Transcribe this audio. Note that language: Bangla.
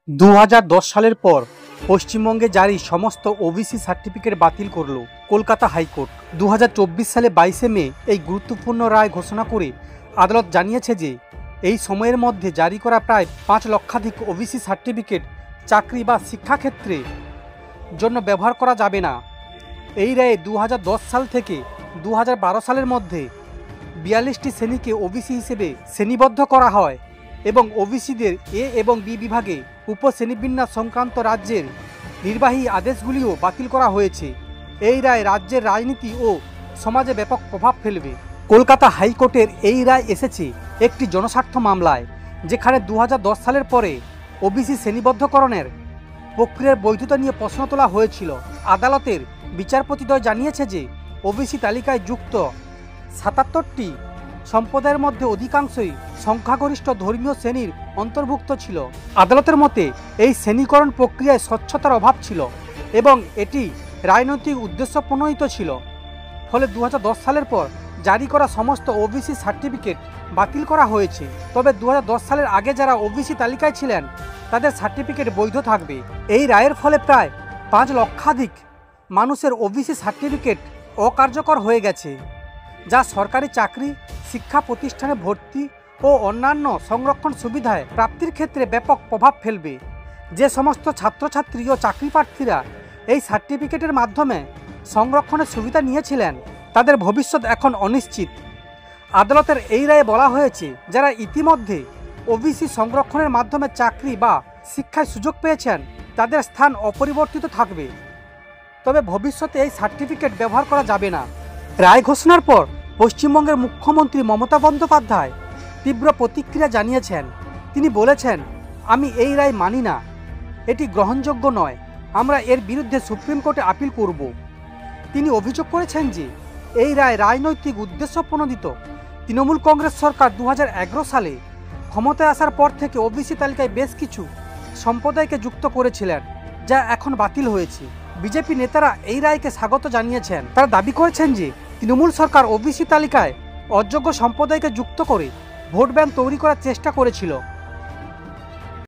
2010 সালের পর পশ্চিমবঙ্গে জারি সমস্ত ওবিসি সার্টিফিকেট বাতিল করল কলকাতা হাইকোর্ট। 2024 সালে 22 মে এই গুরুত্বপূর্ণ রায় ঘোষণা করে আদালত জানিয়েছে যে এই সময়ের মধ্যে জারি করা প্রায় 5 লক্ষাধিক ওবিসি সার্টিফিকেট চাকরি বা শিক্ষাক্ষেত্রে জন্য ব্যবহার করা যাবে না। এই রায়ে 2010 সাল থেকে 2012 সালের মধ্যে 42টি শ্রেণীকে ওবিসি হিসেবে শ্রেণীবদ্ধ করা হয় এবং ওবিসিদের এ এবং বি বিভাগে উপশ্রেণীবিন্যাস সংক্রান্ত রাজ্যের নির্বাহী আদেশগুলিও বাতিল করা হয়েছে। এই রায় রাজ্যের রাজনীতি ও সমাজে ব্যাপক প্রভাব ফেলবে। কলকাতা হাইকোর্টের এই রায় এসেছে একটি জনস্বার্থ মামলায়, যেখানে 2010 সালের পরে ওবিসি শ্রেণীবদ্ধকরণের প্রক্রিয়ার বৈধতা নিয়ে প্রশ্ন তোলা হয়েছিল। আদালতের বিচারপতিদ্বয় জানিয়েছে যে ওবিসি তালিকায় যুক্ত 77টি সম্প্রদায়ের মধ্যে অধিকাংশই সংখ্যাগরিষ্ঠ ধর্মীয় শ্রেণীর অন্তর্ভুক্ত ছিল। আদালতের মতে এই শ্রেণীকরণ প্রক্রিয়ায় স্বচ্ছতার অভাব ছিল এবং এটি রাজনৈতিক উদ্দেশ্য প্রণোদিত ছিল। ফলে 2010 সালের পর জারি করা সমস্ত ওবিসি সার্টিফিকেট বাতিল করা হয়েছে। তবে 2010 সালের আগে যারা ওবিসি তালিকায় ছিলেন তাদের সার্টিফিকেট বৈধ থাকবে। এই রায়ের ফলে প্রায় 5 লক্ষাধিক মানুষের ওবিসি সার্টিফিকেট অকার্যকর হয়ে গেছে, যা সরকারি চাকরি, শিক্ষা প্রতিষ্ঠানে ভর্তি ও অন্যান্য সংরক্ষণ সুবিধায় প্রাপ্তির ক্ষেত্রে ব্যাপক প্রভাব ফেলবে। যে সমস্ত ছাত্রছাত্রী ও চাকরি প্রার্থীরা এই সার্টিফিকেটের মাধ্যমে সংরক্ষণের সুবিধা নিয়েছিলেন তাদের ভবিষ্যৎ এখন অনিশ্চিত। আদালতের এই রায়ে বলা হয়েছে, যারা ইতিমধ্যে ওবিসি সংরক্ষণের মাধ্যমে চাকরি বা শিক্ষায় সুযোগ পেয়েছেন তাদের স্থান অপরিবর্তিত থাকবে, তবে ভবিষ্যতে এই সার্টিফিকেট ব্যবহার করা যাবে না। রায় ঘোষণার পর পশ্চিমবঙ্গের মুখ্যমন্ত্রী মমতা বন্দ্যোপাধ্যায় তীব্র প্রতিক্রিয়া জানিয়েছেন। তিনি বলেছেন, আমি এই রায় মানি না, এটি গ্রহণযোগ্য নয়, আমরা এর বিরুদ্ধে সুপ্রিম কোর্টে আপিল করব। তিনি অভিযোগ করেছেন যে এই রায় রাজনৈতিক উদ্দেশ্য প্রণোদিত। তৃণমূল কংগ্রেস সরকার 2011 সালে ক্ষমতায় আসার পর থেকে ওবিসি তালিকায় বেশ কিছু সম্প্রদায়কে যুক্ত করেছিলেন, যা এখন বাতিল হয়েছে। বিজেপি নেতারা এই রায়কে স্বাগত জানিয়েছেন। তারা দাবি করেছেন যে তৃণমূল সরকার ওবিসি তালিকায় অযোগ্য সম্প্রদায়কে যুক্ত করে ভোট ব্যাংক তৈরি করার চেষ্টা করেছিল।